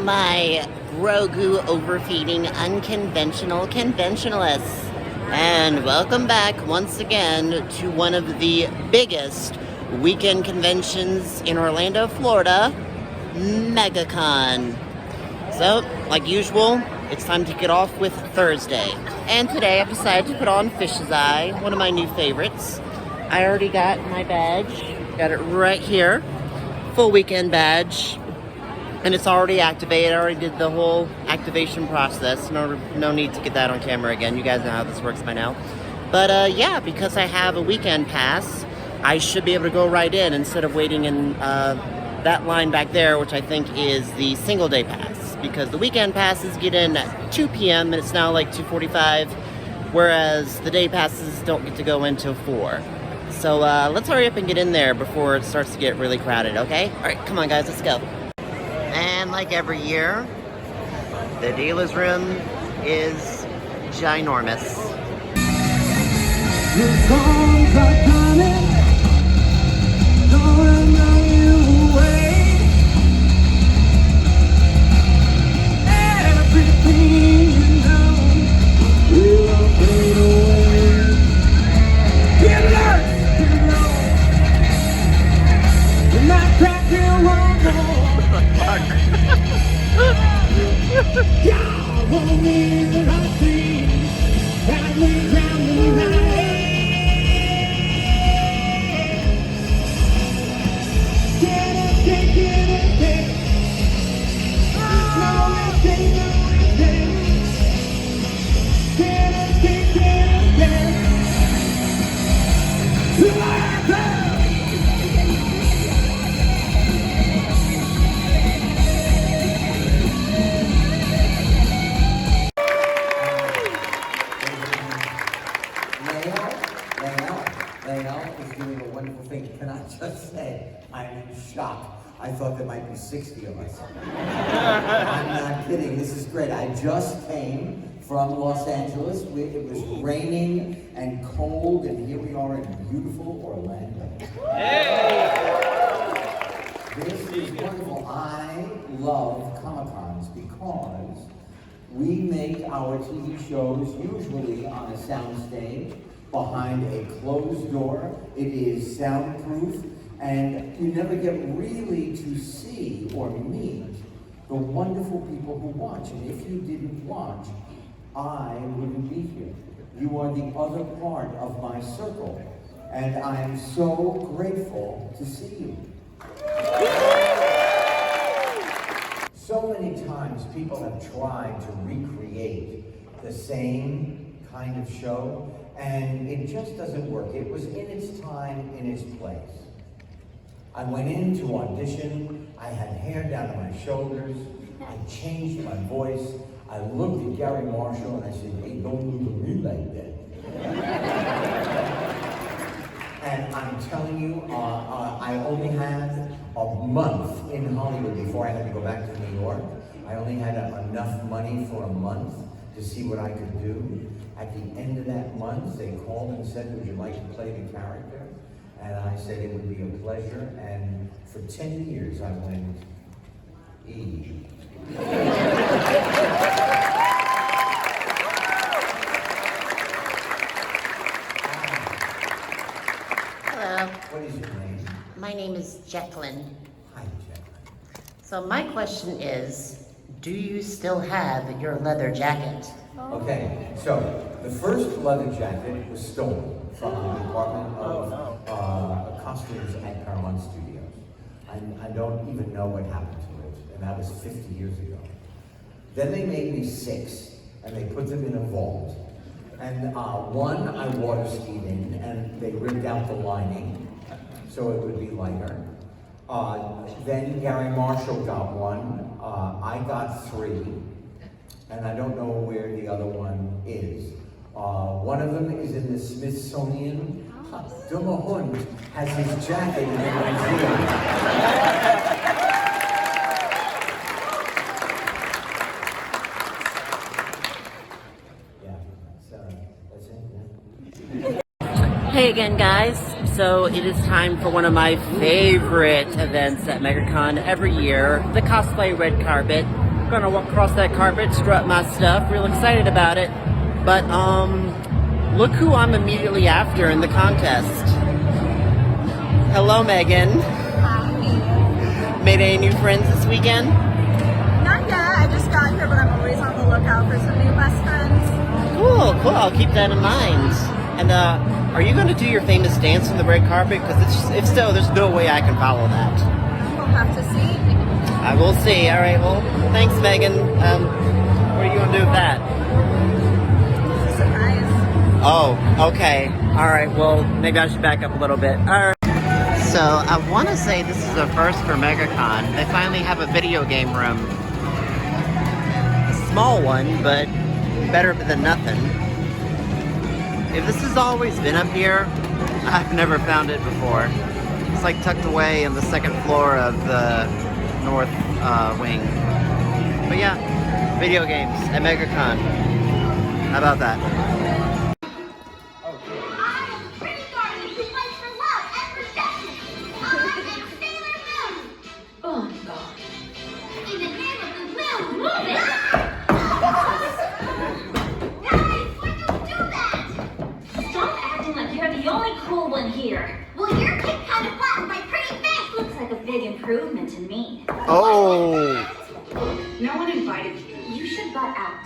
my Grogu overfeeding unconventional conventionalists. And welcome back once again to one of the biggest weekend conventions in Orlando, Florida, Megacon. So, like usual, it's time to get off with Thursday. And today I've decided to put on Fish's Eye, one of my new favorites. I already got my badge. Got it right here. Full weekend badge. And it's already activated. I already did the whole activation process. No need to get that on camera again. You guys know how this works by now. But yeah, because I have a weekend pass, I should be able to go right in instead of waiting in that line back there, which I think is the single day pass. Because the weekend passes get in at 2 p.m. and it's now like 2:45, whereas the day passes don't get to go until 4. So let's hurry up and get in there before it starts to get really crowded, okay? All right, come on guys, let's go. And like every year, the dealer's room is ginormous. I'm shocked. I thought there might be 60 of us. I'm not kidding. This is great. I just came from Los Angeles. It was raining and cold, and here we are in beautiful Orlando. This is wonderful. I love Comic-Cons because we make our TV shows usually on a soundstage behind a closed door. It is soundproof. And you never get really to see or meet the wonderful people who watch. And if you didn't watch, I wouldn't be here. You are the other part of my circle. And I am so grateful to see you. So many times people have tried to recreate the same kind of show, and it just doesn't work. It was in its time, in its place. I went in to audition, I had hair down to my shoulders, I changed my voice, I looked at Gary Marshall and I said, hey, don't look at me like that. And I'm telling you, I only had a month in Hollywood before I had to go back to New York. I only had enough money for a month to see what I could do. At the end of that month, they called and said, would you like to play the character? And I said it would be a pleasure, and for 10 years I went, E. Hello. What is your name? My name is Jacqueline. Hi, Jacqueline. So my question is, do you still have your leather jacket? Okay, so the first leather jacket was stolen from the Department of Costumes at Paramount Studios. I don't even know what happened to it, and that was 50 years ago. Then they made me 6, and they put them in a vault. And one I water skied in, and they ripped out the lining, so it would be lighter. Then Gary Marshall got one, I got 3, and I don't know where the other one is. One of them is in the Smithsonian. Dummer Hund has his jacket in the museum. Yeah, that's it, yeah. Hey again guys, so it is time for one of my favorite events at Megacon every year, the cosplay red carpet. Gonna walk across that carpet, strut my stuff. Real excited about it. But look who I'm immediately after in the contest. Hello, Megan. Hi. Made any new friends this weekend? Not yet. I just got here, but I'm always on the lookout for some new best friends. Cool, cool. I'll keep that in mind. And are you going to do your famous dance on the red carpet? Because if so, there's no way I can follow that. We'll have to see. I will see. All right. Well, thanks, Megan. What are you going to do with that? It's a surprise. Oh, okay. All right. Well, maybe I should back up a little bit. All right. So I want to say this is a first for Megacon. They finally have a video game room. A small one, but better than nothing. If this has always been up here, I've never found it before. It's like tucked away in the second floor of the north wing. But yeah, video games at Megacon. How about that? Here. Well, your kid kind of flattened my pretty face. Looks like a big improvement to me. Oh! No one invited you. You should butt out.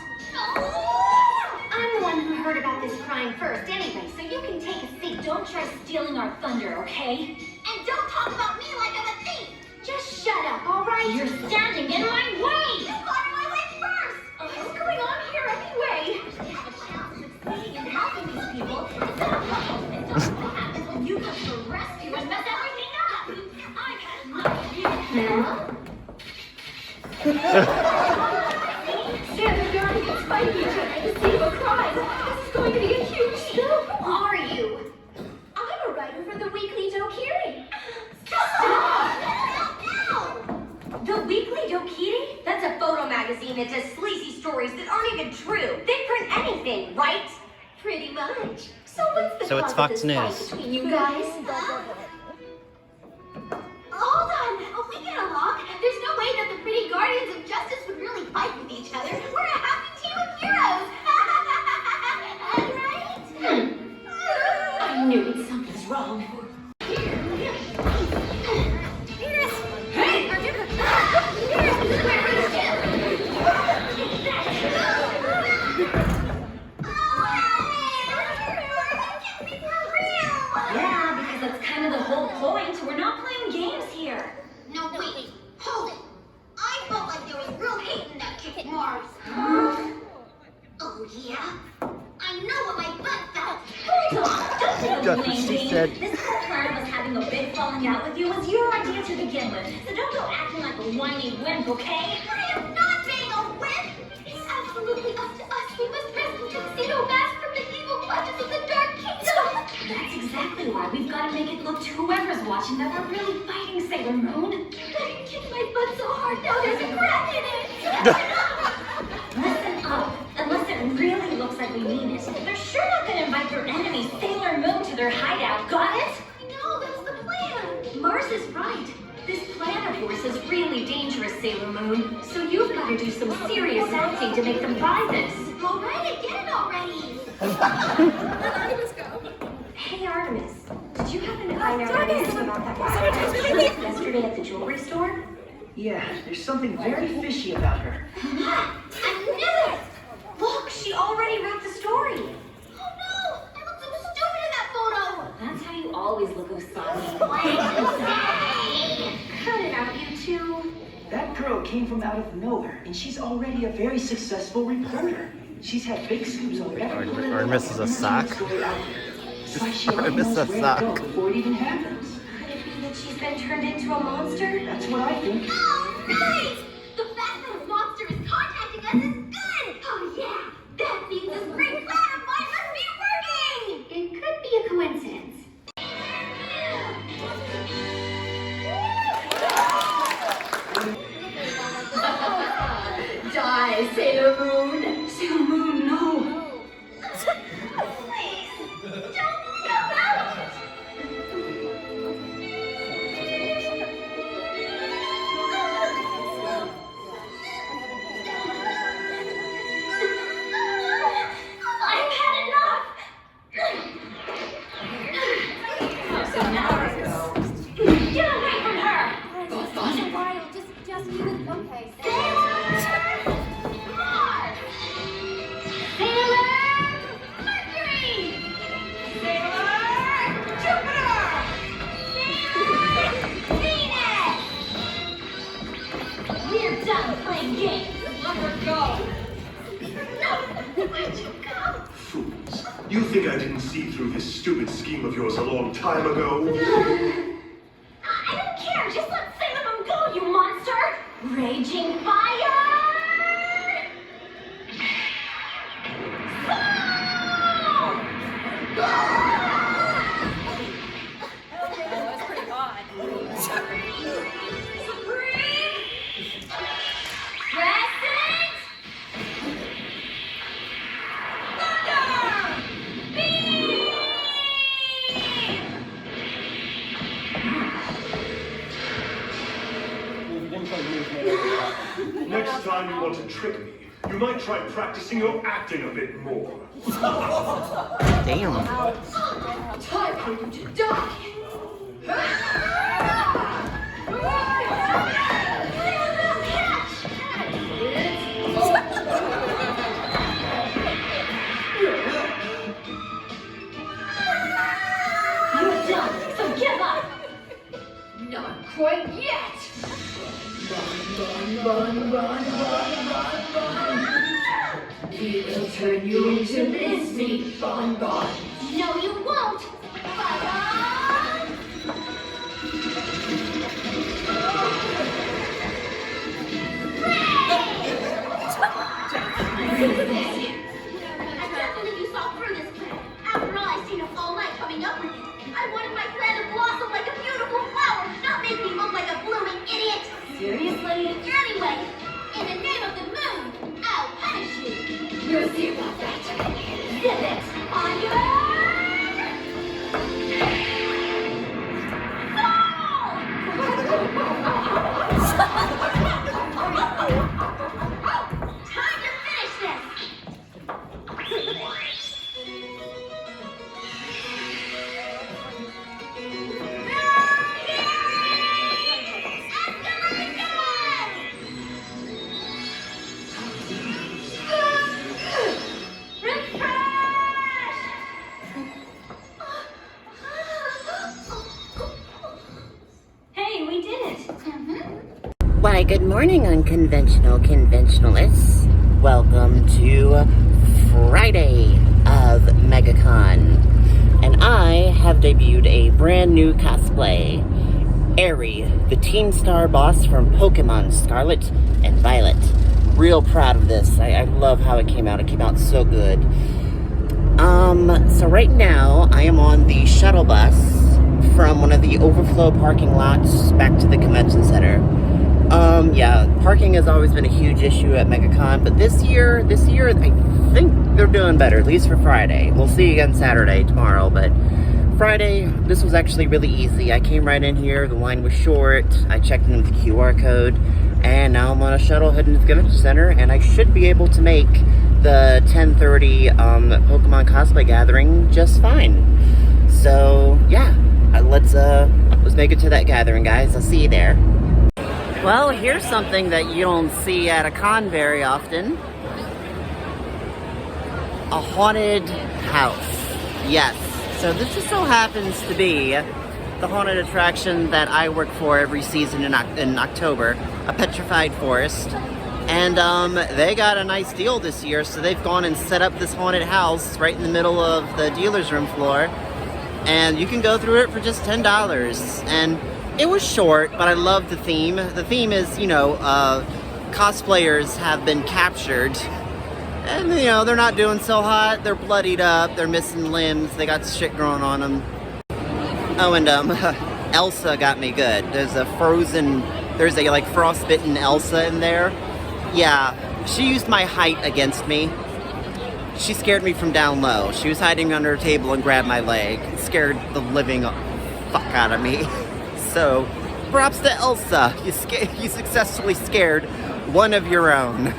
I'm the one who heard about this crime first anyway, so you can take a seat. Don't try stealing our thunder, okay? And don't talk about me like I'm a thief. Just shut up, all right? You're standing in my way. You got in my way first. What's going on here anyway? Succeeding in helping these people instead of helping them. You come to rescue and mess everything up! I've had enough of you. Stand the Guardians fighting each other to save a crime. This is going to be a huge show. Who are you? I'm a writer for the Weekly Dokiri. Stop! No! The Weekly Dokiri? That's a photo magazine that does sleazy stories that aren't even true. They print anything, right? Pretty much. So what's the So it's cause Fox of this News. fight between you guys? Hold on. Oh, we get along. There's no way that the pretty guardians of justice would really fight with each other. We're a happy team of heroes. Right? I knew it. Something's wrong. Hey! Yeah, because that's kind of the whole point. We're not playing games here. No, wait. Hold it. I felt like there was real hate in that kick Mars. Oh, yeah? I know what my butt felt. Hold on. Don't That's what play she blame said. game. This whole plan of us having a big falling out with you was your idea to begin with. So don't go acting like a whiny wimp, okay? I am not being a wimp. It's absolutely up to us. We must rescue Tuxedo Mask from the evil clutches of the Dark Kingdom. That's exactly why we've got to make it look to whoever's watching that we're really fighting Sailor Moon. I kicked my butt so hard, now there's a crack in it. Listen up. Unless it really looks like we mean it, they're sure not going to invite their enemy Sailor Moon to their hideout. Got it? I know, that's the plan. Mars is right. This plan of yours is really dangerous, Sailor Moon. So you've got to do some serious acting to make them buy this. All right, I get it already. Hey, Artemis. Did you happen to find out anything about that guy yesterday at the jewelry store? Yeah, there's something very fishy about her. I knew it. Look, she already wrote the story. Oh no, I look so stupid in that photo. That's how you always look, Usagi. Hey. Cut it out, you two. That girl came from out of nowhere, and she's already a very successful reporter. She's had big scoops on every political Artemis is a sock. story out there. It's like she already Artemis knows a where sock. to go before it even happens. Could it be that she's been turned into a monster? That's what I think. Oh, right! The fact that a monster is contacting us is good! Oh, yeah! That means this great plan of mine must be working! It could be a coincidence. Die, Sailor Moon! Sailor Moon, no! Please, don't come out! Okay. Mars! Sailor Mercury! Sailor Jupiter! Sailor Venus! We're done playing games. Let her go. No! Where'd you go? Fools. You think I didn't see through this stupid scheme of yours a long time ago? I don't care. Just let Sailor Moon go, you monster! Raging fire! That's pretty odd. Supreme! Crescent! Thunder! Beam! Next time you want to trick me, you might try practicing your acting a bit more. Damn. Time for you to die! You're done, so give up! Not quite yet! We will turn you into mincemeat, Bonbon! No, you won't! Bye-bye! I can't believe you saw through this plan. After all I've seen of all night coming up with it. I wanted my plan to blossom like a beautiful flower, not make me look like a blooming idiot. Seriously? Anyway, in the name of the moon, I'll punish you. You'll see about that! Zip it! On your... Time to finish this. Hey, we did it! Why, good morning, unconventional conventionalists. Welcome to Friday of Megacon. And I have debuted a brand new cosplay. Aerie, the Teen Star boss from Pokemon Scarlet and Violet. Real proud of this. I love how it came out. It came out so good. So right now, I am on the shuttle bus from one of the overflow parking lots back to the convention center. Yeah, parking has always been a huge issue at Megacon, but this year, I think they're doing better, at least for Friday. We'll see again Saturday, tomorrow, but Friday, this was actually really easy. I came right in here, the line was short, I checked in with the QR code, and now I'm on a shuttle heading to the convention center, and I should be able to make the 10:30 Pokemon cosplay gathering just fine. So, yeah, let's make it to that gathering, guys. I'll see you there. Well, here's something that you don't see at a con very often. A haunted house. Yes. So this just so happens to be the haunted attraction that I work for every season in October, a petrified forest. And they got a nice deal this year, so they've gone and set up this haunted house right in the middle of the dealer's room floor. And you can go through it for just $10. And it was short, but I love the theme. The theme is, you know, cosplayers have been captured. And, you know, they're not doing so hot. They're bloodied up. They're missing limbs. They got shit growing on them. Oh, and Elsa got me good. There's a like frostbitten Elsa in there. Yeah, she used my height against me. She scared me from down low. She was hiding under a table and grabbed my leg. It scared the living fuck out of me. So, props to Elsa. You successfully scared one of your own.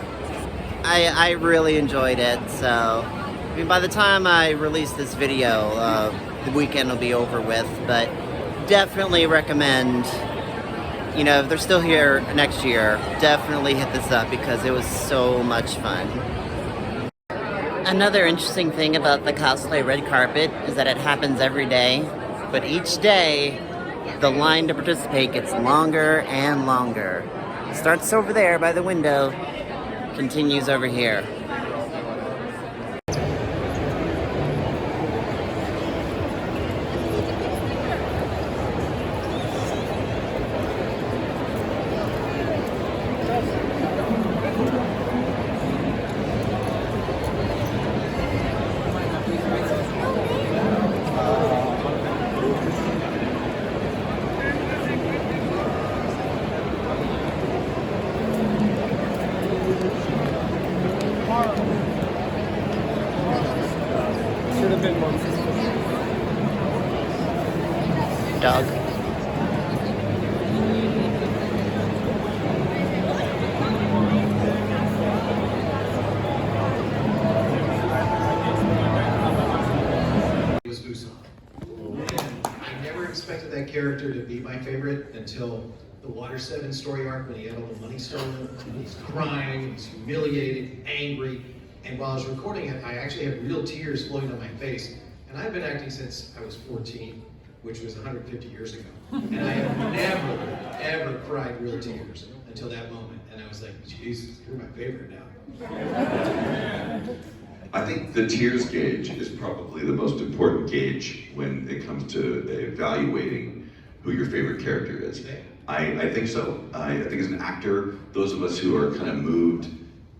I really enjoyed it. So, I mean, by the time I release this video, the weekend will be over with. But definitely recommend you know, if they're still here next year, definitely hit this up because it was so much fun. Another interesting thing about the cosplay red carpet is that it happens every day, but each day the line to participate gets longer and longer. It starts over there by the window, continues over here. Dog. Was Usopp. I never expected that character to be my favorite until the Water 7 story arc when he had all the money stolen. He's crying, he's humiliated, angry. And while I was recording it, I actually had real tears flowing down my face. And I've been acting since I was 14, which was 150 years ago. And I have never, ever cried real tears until that moment. And I was like, Jesus, you're my favorite now. I think the tears gauge is probably the most important gauge when it comes to evaluating who your favorite character is. I think so. I think as an actor, those of us who are kind of moved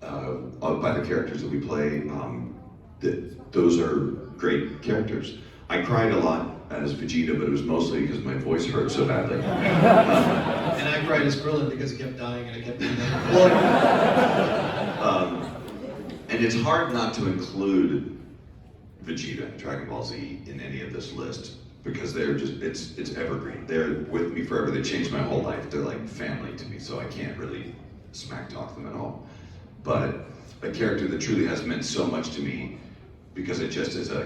by the characters that we play, those are great characters. I cried a lot as Vegeta, but it was mostly because my voice hurt so badly. And I cried as Krillin because he kept dying and I kept doing that. And it's hard not to include Vegeta and Dragon Ball Z in any of this list because they're just, it's evergreen. They're with me forever. They changed my whole life. They're like family to me, so I can't really smack talk them at all. But a character that truly has meant so much to me because it just is a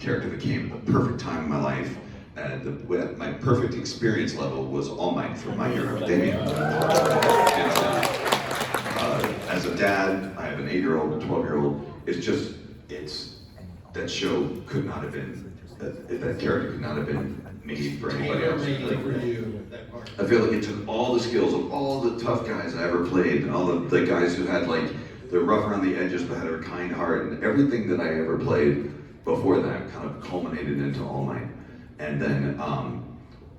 character that came at the perfect time in my life. And my perfect experience level was All Might from My Hero Academia. As a dad, I have an 8-year-old, a 12-year-old. That show could not have been, that character could not have been made for anybody else. I feel like it took all the skills of all the tough guys I ever played, and all the guys who had like, they're rough around the edges but had a kind heart, and everything that I ever played before that kind of culminated into All Might. And then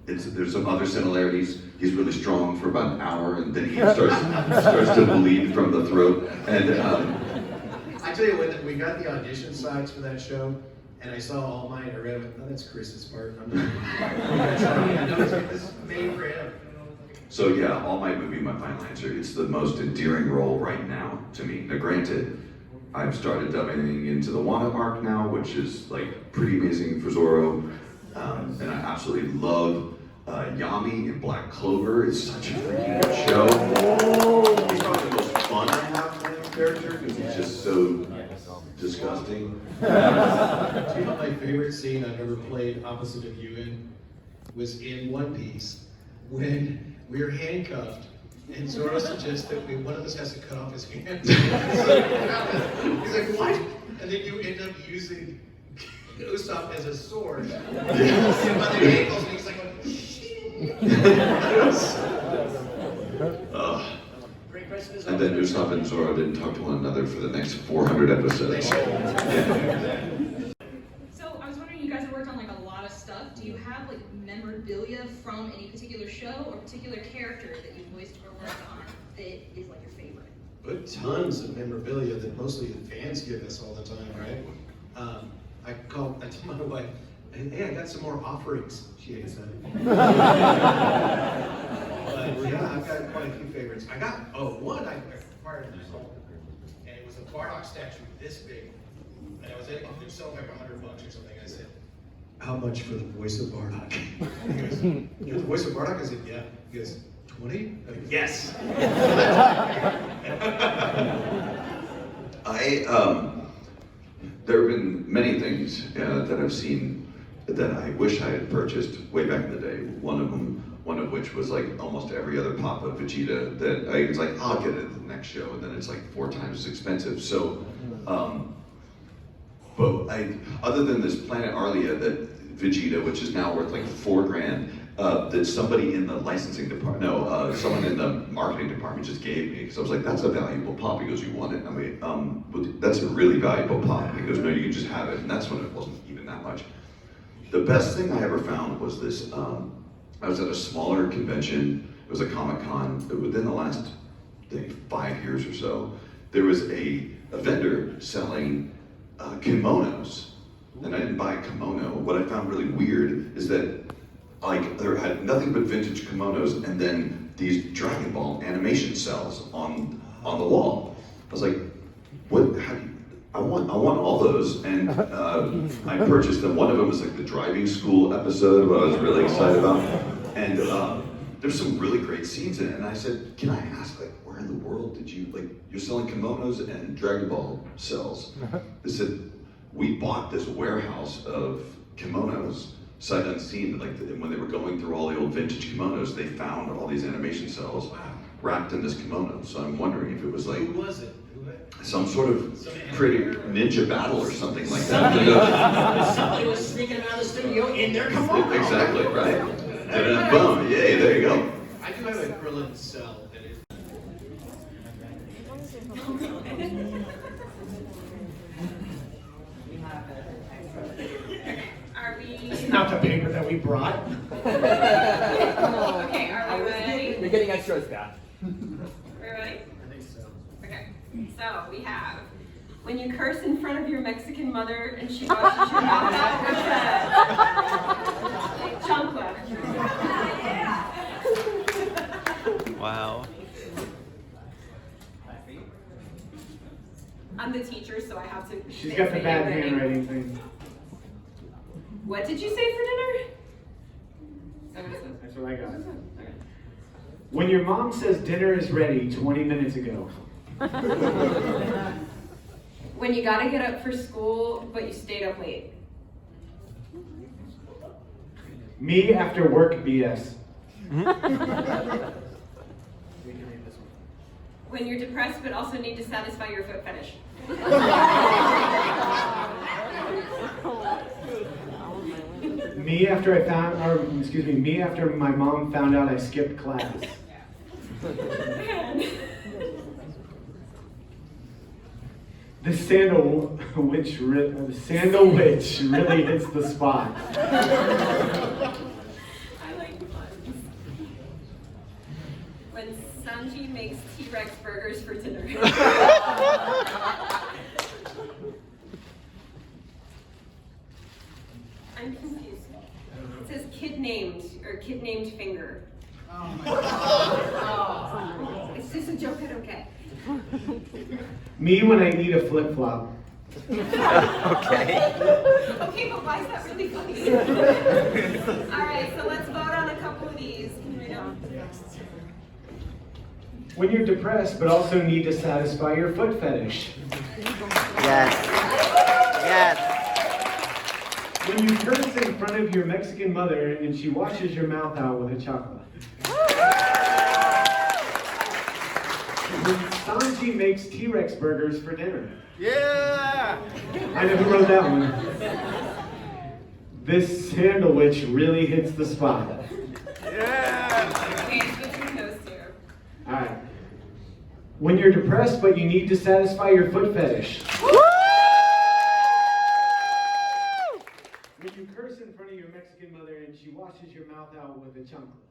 there's some other similarities. He's really strong for about an hour, and then he starts to bleed from the throat. And I tell you what, we got the audition sites for that show, and I saw All Might. I read it. Oh, that's Chris's part. I'm not. I know this is made for him. So yeah, All Might would be my final answer. It's the most endearing role right now to me. Now, granted, I've started dubbing into the Wano arc now, which is like pretty amazing for Zoro, and I absolutely love Yami in Black Clover. It's such a freaking good show. He's probably the most fun I have playing a character because he's just so disgusting. Do you know my favorite scene I've ever played opposite of you in was in One Piece when we were handcuffed and Zoro suggests that one of us has to cut off his hand. He's like, what? And then you end up using Usopp as a sword. By the ankles, and he's like, and then Usopp and Zoro didn't talk to one another for the next 400 episodes. So I was wondering, you guys have worked on like a lot of stuff. Do you have like memorabilia from any particular show or particular character that you voiced or worked on that is like your favorite? But tons of memorabilia that mostly the fans give us all the time, right? I told my wife, hey, I got some more offerings. She hates that. But yeah, I've got quite a few favorites. I got, one I acquired in this home, and it was a Bardock statue this big. And I was able to sell like $100 or something. I said, how much for the voice of Bardock? He goes, you're the voice of Bardock? I said, yeah. He goes, 20? I go, yes. There have been many things that I've seen that I wish I had purchased way back in the day. One of them one of which was like almost every other pop of Vegeta that I was like, I'll get it at the next show, and then it's like 4 times as expensive. So, but other than this Planet Arlia that Vegeta, which is now worth like $4,000, that somebody in the licensing department, someone in the marketing department just gave me, because I was like, that's a valuable pop. He goes, you want it? I mean, that's a really valuable pop. He goes, no, you can just have it. And that's when it wasn't even that much. The best thing I ever found was this, I was at a smaller convention, it was a Comic-Con, within the last, I think, 5 years or so, there was a vendor selling kimonos, and I didn't buy a kimono. What I found really weird is that like there had nothing but vintage kimonos and then these Dragon Ball animation cells on the wall. I was like, what? I want all those, and I purchased them. One of them was like the driving school episode, what I was really excited about, and there's some really great scenes in it. And I said, can I ask, like, where in the world did you, like, you're selling kimonos and Dragon Ball cells? They said, we bought this warehouse of kimonos, sight unseen. Like when they were going through all the old vintage kimonos, they found all these animation cells wrapped in this kimono. So I'm wondering if it was like, Who was it? some sort of pretty ninja battle or something like that. Somebody was sneaking out of the studio in their kimono. Exactly, right? And boom, yay, there you go. I do have a Krillin cell, and it. Are we? This is not the paper that we brought. Okay, are we ready? You're getting extras, Scott. We're ready? I think so. Okay. So we have when you curse in front of your Mexican mother and she washes your mouth out with the chancla. Wow. I'm the teacher, so I have to. She's got the bad handwriting thing. What did you say for dinner? That's what I got. When your mom says dinner is ready 20 minutes ago. When you gotta get up for school, but you stayed up late. Me after work BS. When you're depressed, but also need to satisfy your foot fetish. Me after me after my mom found out I skipped class. The sandal witch really hits the spot. I like puns. When Sanji makes T-Rex burgers for dinner. I'm confused. It says kid named finger. Oh my God. It's just a joke, I don't get. Me when I eat a flip-flop. Okay. Okay, but why is that really funny? Alright, so let's vote on a couple of these. Can you read them? When you're depressed but also need to satisfy your foot fetish. Yes. Yes. When you curse in front of your Mexican mother and she washes your mouth out with a chocolate. When Sanji makes T-Rex burgers for dinner. Yeah! I know who wrote that one. This sandal witch really hits the spot. Yeah! Okay, switching those two. Alright. When you're depressed but you need to satisfy your foot fetish. When you curse in front of your Mexican mother and she washes your mouth out with a chancla.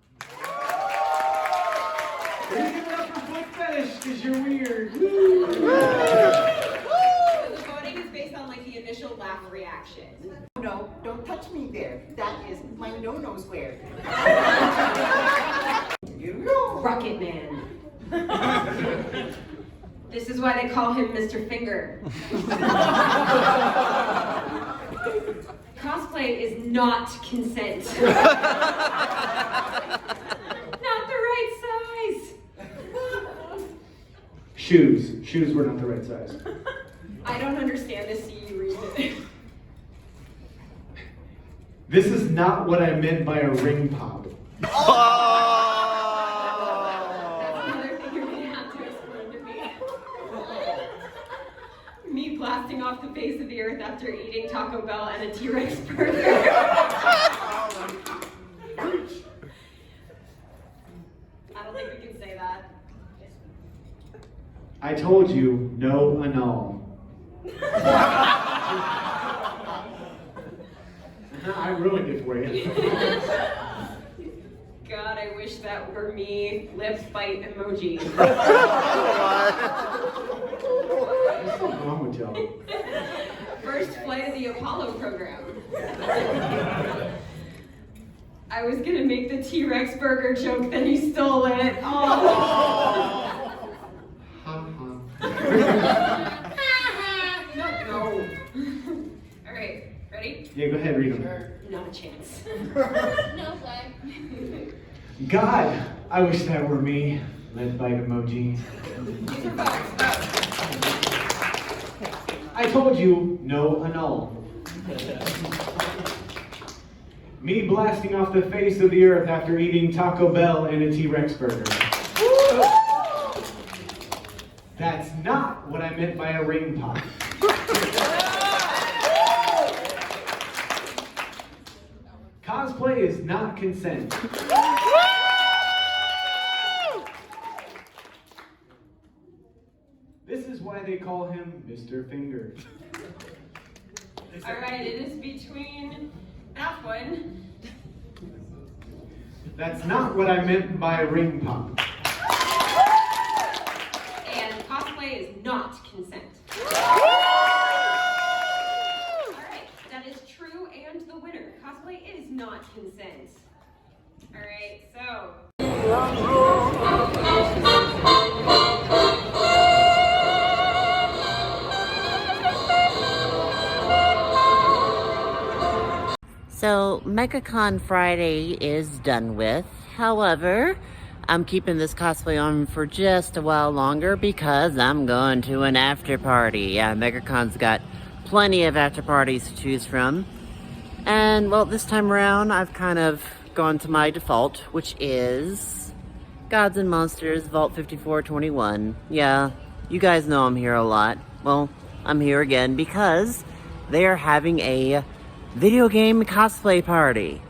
Are you giving up for foot fetish because you're weird? So the voting is based on like the initial laugh reaction. No, don't touch me there. That is my no-no square. Rocket Man. This is why they call him Mr. Finger. Cosplay is not consent. Not the right size. Shoes were not the right size. I don't understand this, see you read it. This is not what I meant by a ring pop. Oh! off the face of the earth after eating Taco Bell and a T-Rex burger. I don't think we can say that. I told you, no annul. I ruined it for you. God, I wish that were me. Lips bite emoji. What's wrong with y'all? First flight of the Apollo program. I was gonna make the T-Rex burger joke, then he stole it. Oh. No. All right, ready? Yeah, go ahead, read them. Not a chance. No way. God, I wish that were me. Lip bite emoji. These are facts. I told you, no annul. Me blasting off the face of the earth after eating Taco Bell and a T-Rex burger. That's not what I meant by a ring pop. Cosplay is not consent. This is why they call him Mr. Finger. All right, it is between that one. That's not what I meant by ring pop. And cosplay is not consent. Alright, that is true and the winner. Cosplay is not consent. Alright, so. So, Megacon Friday is done with. However, I'm keeping this cosplay on for just a while longer because I'm going to an after party. Yeah, Megacon's got plenty of after parties to choose from. And, well, this time around, I've kind of gone to my default, which is Gods and Monsters Vault 5421. Yeah, you guys know I'm here a lot. Well, I'm here again because they are having a video game cosplay party.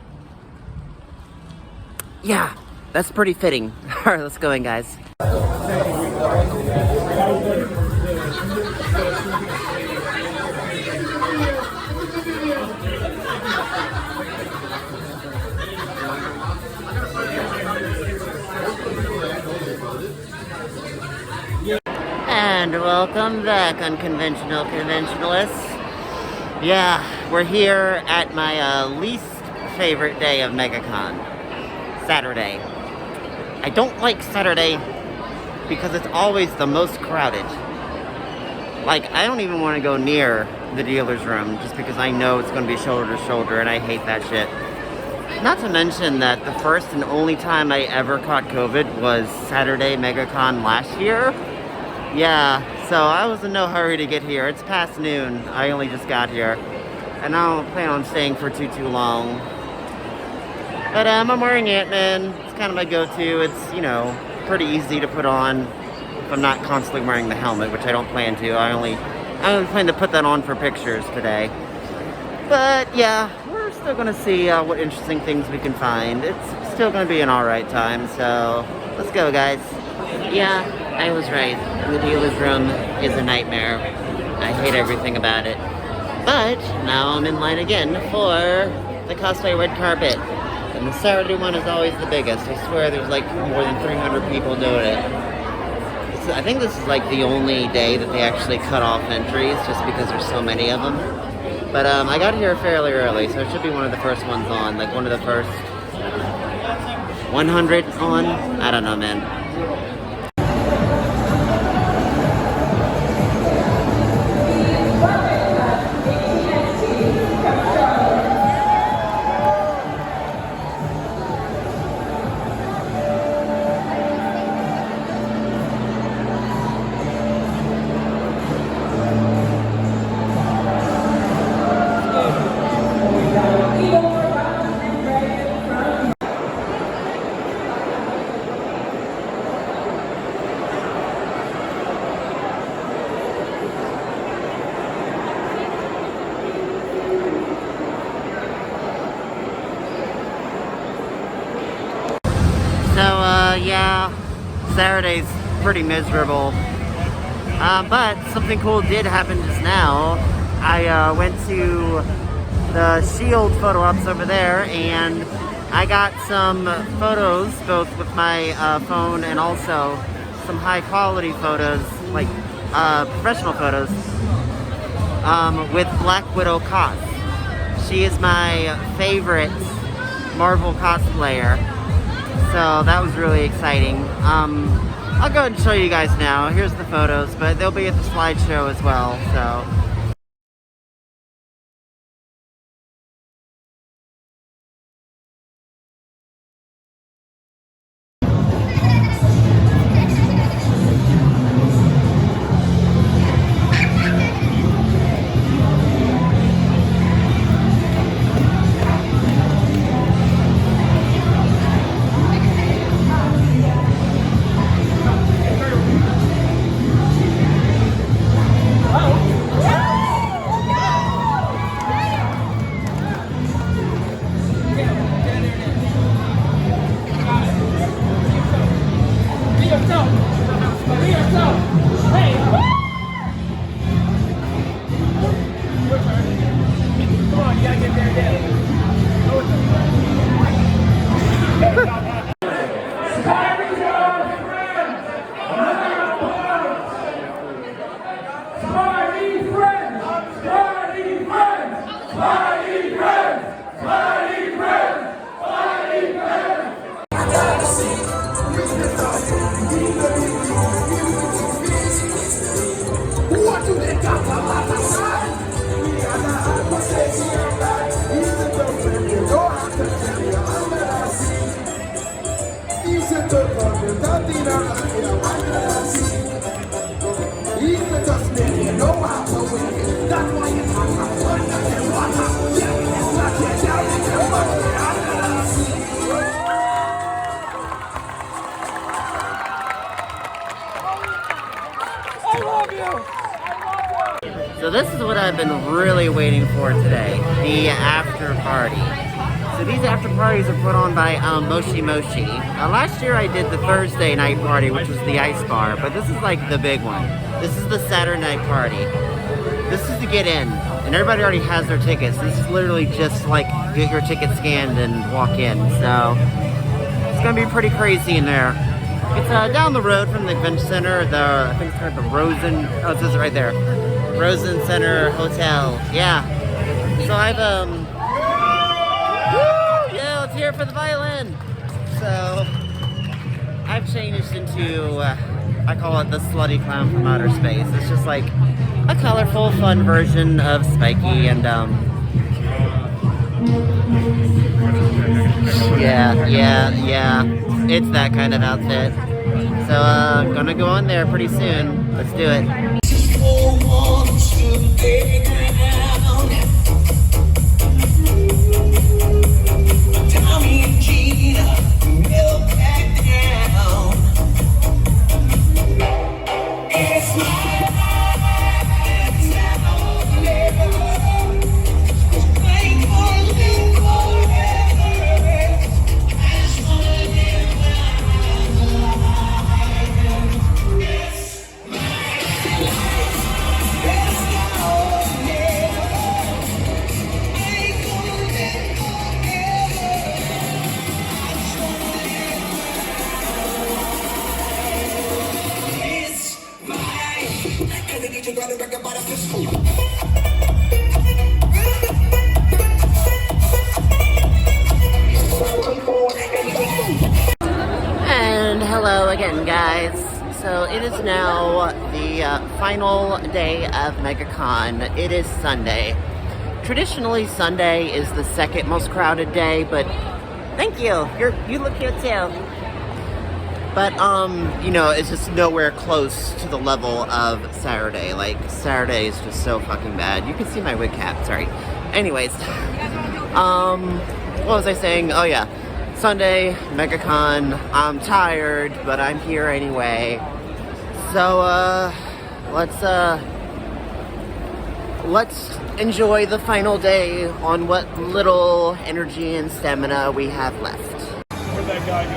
Yeah, that's pretty fitting. Alright, let's go in, guys. And welcome back, unconventional conventionalists. Yeah, we're here at my least favorite day of Megacon, Saturday. I don't like Saturday because it's always the most crowded. Like, I don't even want to go near the dealer's room just because I know it's going to be shoulder to shoulder and I hate that shit. Not to mention that the first and only time I ever caught COVID was Saturday Megacon last year. Yeah, so I was in no hurry to get here. It's past noon. I only just got here. And I don't plan on staying for too long. But I'm wearing Ant-Man. It's kind of my go-to. It's, you know, pretty easy to put on if I'm not constantly wearing the helmet, which I don't plan to. I only plan to put that on for pictures today. But yeah, we're still going to see what interesting things we can find. It's still going to be an alright time, so let's go, guys. Yeah, I was right. The dealer's room is a nightmare. I hate everything about it. But now I'm in line again for the cosplay red carpet. And the Saturday one is always the biggest. I swear there's like more than 300 people doing it. I think this is like the only day that they actually cut off entries just because there's so many of them. But I got here fairly early, so it should be one of the first ones on. Like one of the first 100 on. I don't know, man. Saturday's pretty miserable. But something cool did happen just now. I went to the Shield photo ops over there, and I got some photos, both with my phone and also some high quality photos, like professional photos, with Black Widow cos. She is my favorite Marvel cosplayer, so that was really exciting. I'll go ahead and show you guys now. Here's the photos, but they'll be at the slideshow as well, so. So this is what I've been really waiting for today, the after party. So these after parties are put on by Moshi Moshi. Last year I did the Thursday night party, which was the ice bar, but this is like the big one. This is the Saturday night party. This is to get in, and everybody already has their tickets. This is literally just like get your ticket scanned and walk in. So it's gonna be pretty crazy in there. It's down the road from the convention center. I think it's called the Rosen. Oh, it says it right there. Rosen Center Hotel. Yeah. So I've woo! Yeah, let's hear it for the violin. So I've changed into I call it the slutty clown from outer space. It's just like a colorful, fun version of Spiky, and yeah, it's that kind of outfit. So I'm gonna go on there pretty soon. Let's do it. And hello again, guys. So it is now the final day of Megacon. It is Sunday. Traditionally, Sunday is the second most crowded day, but thank you. You look cute too. But you know, it's just nowhere close to the level of Saturday. Like, Saturday is just so fucking bad. You can see my wig cap, sorry. Anyways, what was I saying? Oh yeah, Sunday, Megacon. I'm tired, but I'm here anyway. So, let's enjoy the final day on what little energy and stamina we have left. Where'd that guy go?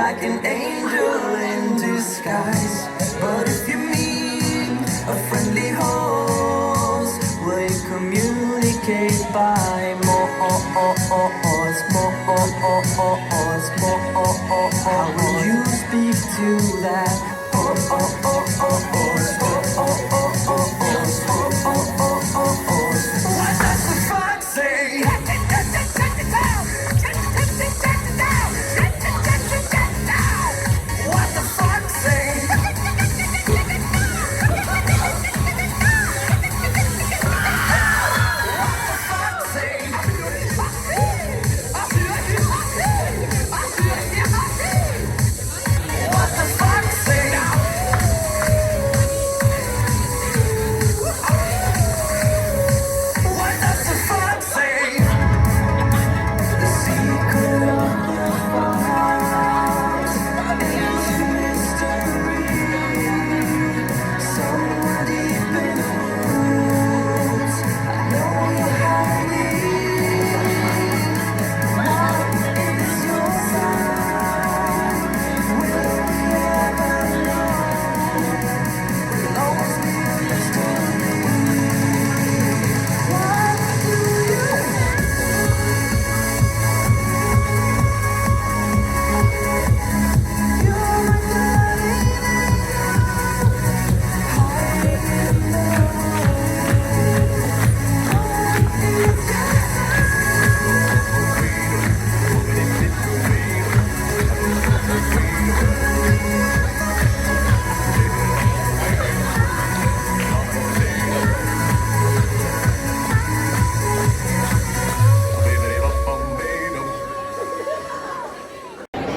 like an angel in disguise. But if you meet a friendly host, will you communicate by more? How will you speak to that? What does the fox say? What the fox say?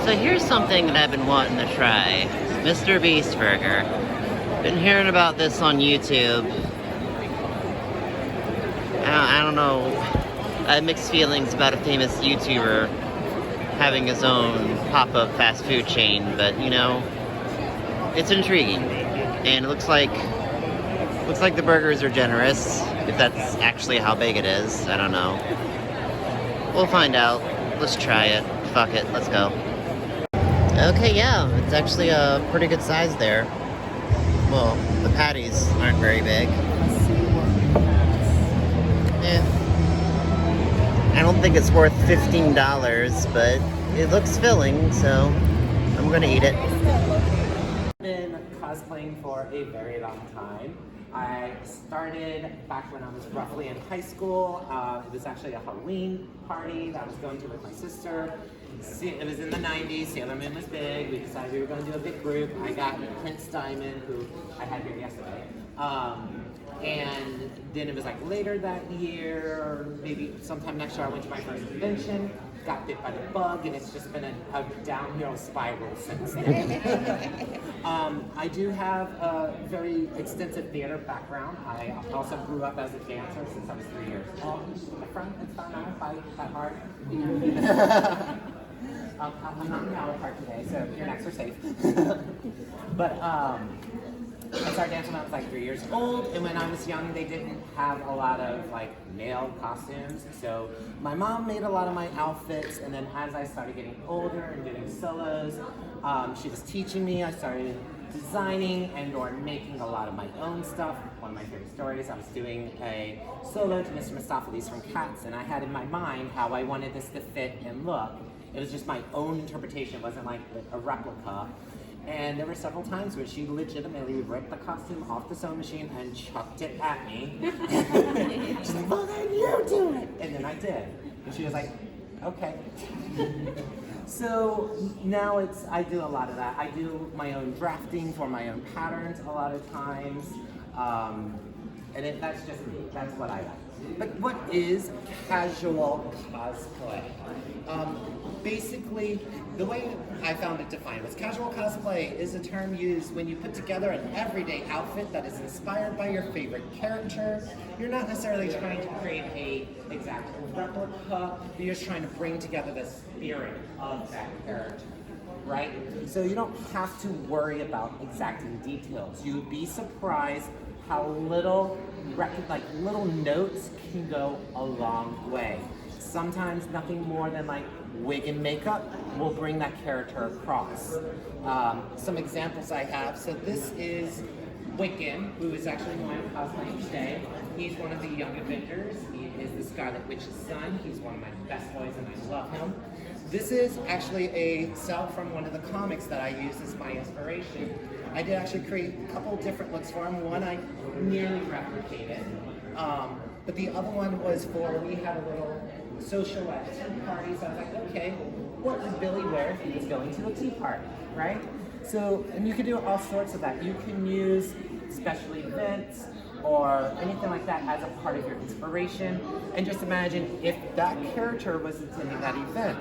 So here's something that I've been wanting to try. Mr. Beast Burger. Been hearing about this on YouTube. I don't know. I have mixed feelings about a famous YouTuber having his own pop-up fast food chain, but you know, it's intriguing. And it looks like the burgers are generous, if that's actually how big it is. I don't know. We'll find out. Let's try it. Fuck it, let's go. Okay, yeah, it's actually a pretty good size there. Well, the patties aren't very big. I don't think it's worth $15, but it looks filling, so I'm gonna eat it. I've been cosplaying for a very long time. I started back when I was roughly in high school. It was actually a Halloween party that I was going to with my sister. It was in the 90s, Sailor Moon was big. We decided we were going to do a big group. I got Prince Diamond, who I had here yesterday. And then it was like later that year, or maybe sometime next year, I went to my first convention, got bit by the bug, and it's just been a downhill spiral since then. I do have a very extensive theater background. I also grew up as a dancer since I was 3 years old. My friend, it's fun, I don't fight that hard. I'm not in the hour part today, so your necks are safe. But I started dancing when I was like 3 years old, and when I was young, they didn't have a lot of like male costumes, so my mom made a lot of my outfits, and then as I started getting older and doing solos, she was teaching me. I started designing and or making a lot of my own stuff. One of my favorite stories, I was doing a solo to Mr. Mistopheles from Cats, and I had in my mind how I wanted this to fit and look. It was just my own interpretation, it wasn't like a replica. And there were several times where she legitimately ripped the costume off the sewing machine and chucked it at me. She's like, well then you do it! And then I did. And she was like, okay. So now I do a lot of that. I do my own drafting for my own patterns a lot of times. And that's just me, that's what I like. But what is casual cosplay? Basically, the way I found it defined was casual cosplay is a term used when you put together an everyday outfit that is inspired by your favorite character. You're not necessarily trying to create an exact replica, but you're just trying to bring together the spirit of that character, right? So you don't have to worry about exacting details. You would be surprised how little notes can go a long way. Sometimes nothing more than like wig and makeup will bring that character across. Some examples I have, so this is Wiccan, who is actually who I'm cosplaying today. He's one of the young Avengers. He is the Scarlet Witch's son. He's one of my best boys and I love him. This is actually a cell from one of the comics that I use as my inspiration. I did actually create a couple different looks for him. One I nearly replicated, but the other one was for, we had a little social at tea party, so I was like, okay, what would Billy wear if he was going to a tea party, right? So, and you can do all sorts of that. You can use special events or anything like that as a part of your inspiration. And just imagine if that character was attending that event.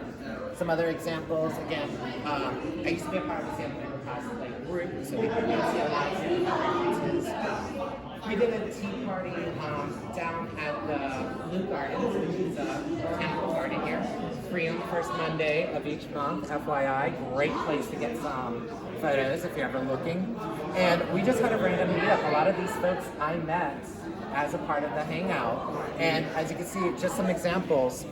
Some other examples, again, I used to be a part of the Sailor Moon cosplay group, so we did a lot of references. We did a tea party down at the Blue Gardens, which is a botanical garden here. Free on the first Monday of each month, FYI. Great place to get some photos if you're ever looking. And we just had a random meetup. A lot of these folks I met as a part of the hangout. And as you can see, just some examples.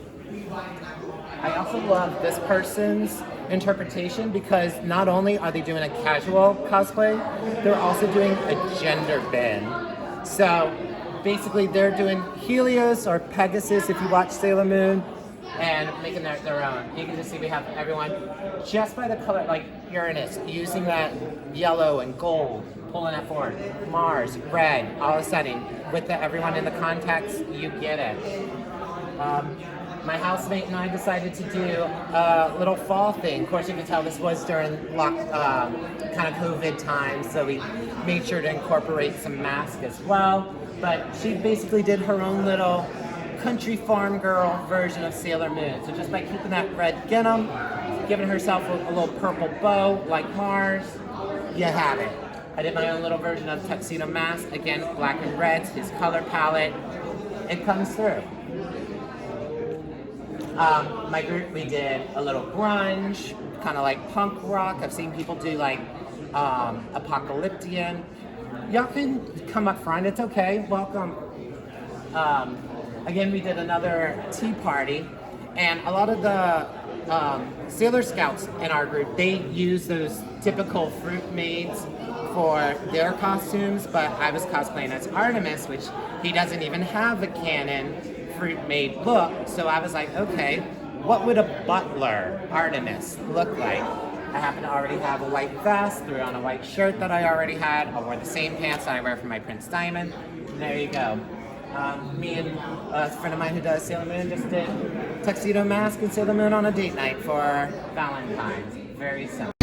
I also love this person's interpretation because not only are they doing a casual cosplay, they're also doing a gender bend. So basically they're doing Helios or Pegasus if you watch Sailor Moon and making their own. You can just see we have everyone just by the color, like Uranus, using that yellow and gold, pulling it forward. Mars, red, all of a sudden, with everyone in the context, you get it. My housemate and I decided to do a little fall thing. Of course, you can tell this was during kind of COVID time, so we made sure to incorporate some masks as well. But she basically did her own little country farm girl version of Sailor Moon. So just by keeping that red gingham, giving herself a little purple bow like Mars, you have it. I did my own little version of Tuxedo Mask. Again, black and red, his color palette. It comes through. My group, we did a little grunge, kind of like punk rock. I've seen people do like apocalyptian. Y'all can come up front, it's okay, welcome. Again, we did another tea party, and a lot of the Sailor Scouts in our group, they use those typical fruit maids for their costumes, but I was cosplaying as Artemis, which he doesn't even have a canon fruit maid look, so I was like, okay, what would a butler Artemis look like? I happen to already have a white vest, threw on a white shirt that I already had. I wore the same pants that I wear for my Prince Diamond. And there you go. Me and a friend of mine who does Sailor Moon just did Tuxedo Mask and Sailor Moon on a date night for Valentine's. Very simple.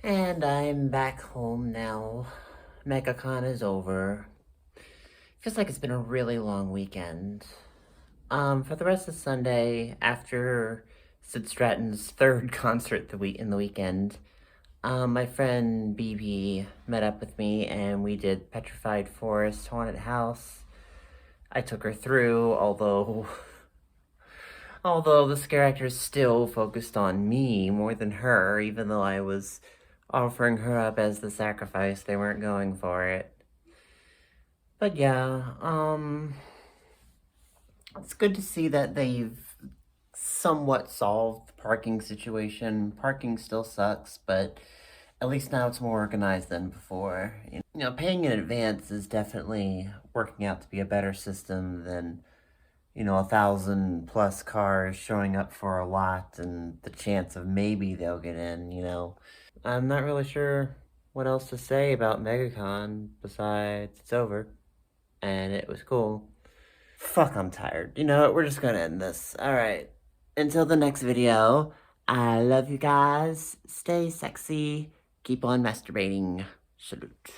And I'm back home now. Megacon is over. Feels like it's been a really long weekend. For the rest of Sunday, after Sid Stratton's third concert in the weekend, my friend BB met up with me and we did Petrified Forest Haunted House. I took her through, although the scare actors still focused on me more than her, even though I was offering her up as the sacrifice. They weren't going for it. But yeah, it's good to see that they've somewhat solved the parking situation. Parking still sucks, but at least now it's more organized than before. you know, paying in advance is definitely working out to be a better system than, you know, 1,000+ cars showing up for a lot and the chance of maybe they'll get in, you know. I'm not really sure what else to say about Megacon besides it's over and it was cool. Fuck, I'm tired. You know what? We're just gonna end this. Alright. Until the next video, I love you guys. Stay sexy. Keep on masturbating. Salute.